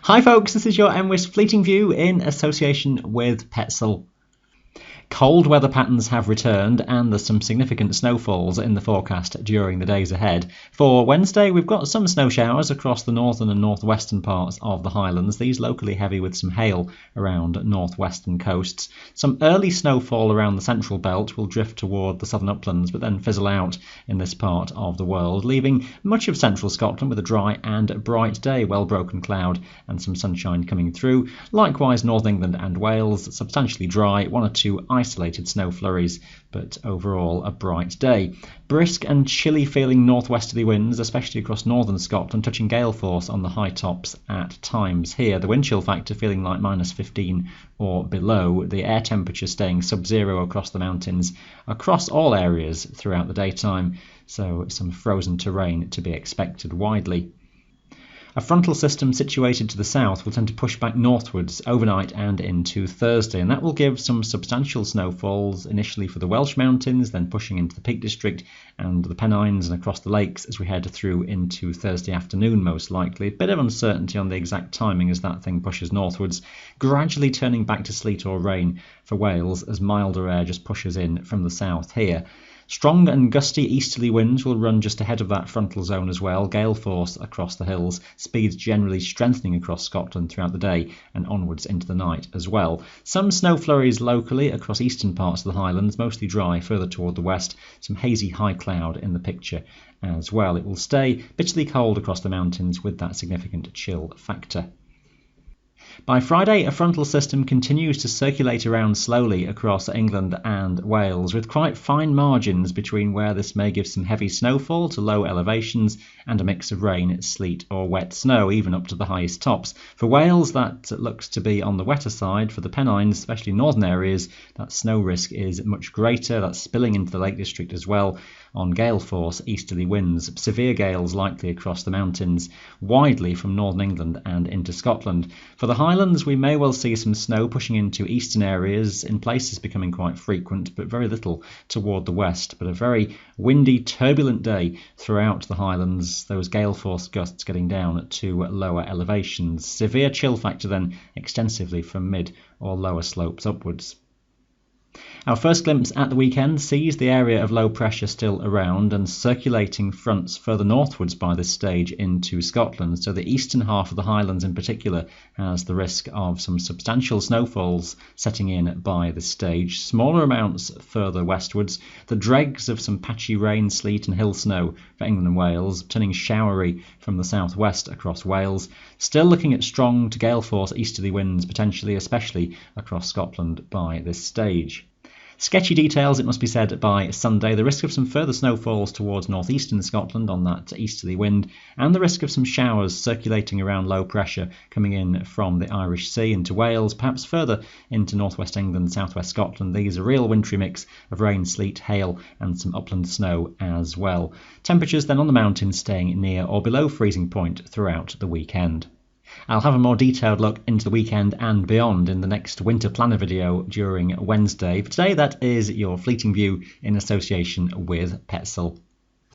Hi folks, this is your MWIS Fleeting View in association with Petzl. Cold weather patterns have returned and there's some significant snowfalls in the forecast during the days ahead. For Wednesday we've got some snow showers across the northern and northwestern parts of the Highlands, these locally heavy with some hail around northwestern coasts. Some early snowfall around the central belt will drift toward the southern uplands but then fizzle out in this part of the world, leaving much of central Scotland with a dry and bright day, well broken cloud and some sunshine coming through. Likewise North England and Wales, substantially dry, one or two isolated snow flurries, but overall a bright day. Brisk and chilly feeling northwesterly winds, especially across northern Scotland, touching gale force on the high tops at times here. The wind chill factor feeling like -15 or below, the air temperature staying sub-zero across the mountains across all areas throughout the daytime, so some frozen terrain to be expected widely. A frontal system situated to the south will tend to push back northwards overnight and into Thursday, and that will give some substantial snowfalls initially for the Welsh mountains, then pushing into the Peak District and the Pennines and across the lakes as we head through into Thursday afternoon most likely. A bit of uncertainty on the exact timing as that thing pushes northwards, gradually turning back to sleet or rain for Wales as milder air just pushes in from the south here. Strong and gusty easterly winds will run just ahead of that frontal zone as well, gale force across the hills, speeds generally strengthening across Scotland throughout the day and onwards into the night as well. Some snow flurries locally across eastern parts of the Highlands, mostly dry further toward the west, some hazy high cloud in the picture as well. It will stay bitterly cold across the mountains with that significant chill factor. By Friday, a frontal system continues to circulate around slowly across England and Wales, with quite fine margins between where this may give some heavy snowfall to low elevations and a mix of rain, sleet or wet snow, even up to the highest tops. For Wales, that looks to be on the wetter side. For the Pennines, especially northern areas, that snow risk is much greater. That's spilling into the Lake District as well on gale force easterly winds. Severe gales likely across the mountains, widely from northern England and into Scotland. For the Highlands, we may well see some snow pushing into eastern areas, in places becoming quite frequent, but very little toward the west. But a very windy, turbulent day throughout the Highlands, those gale force gusts getting down to lower elevations. Severe chill factor then extensively from mid or lower slopes upwards. Our first glimpse at the weekend sees the area of low pressure still around and circulating fronts further northwards by this stage into Scotland, so the eastern half of the Highlands in particular has the risk of some substantial snowfalls setting in by this stage. Smaller amounts further westwards, the dregs of some patchy rain, sleet and hill snow for England and Wales, turning showery from the southwest across Wales. Still looking at strong to gale force easterly winds potentially, especially across Scotland by this stage. Sketchy details, it must be said, by Sunday. The risk of some further snowfalls towards northeastern Scotland on that easterly wind, and the risk of some showers circulating around low pressure coming in from the Irish Sea into Wales, perhaps further into northwest England, southwest Scotland. These are a real wintry mix of rain, sleet, hail and some upland snow as well. Temperatures then on the mountains staying near or below freezing point throughout the weekend. I'll have a more detailed look into the weekend and beyond in the next winter planner video during Wednesday. For today, that is your Fleeting View in association with Petzl.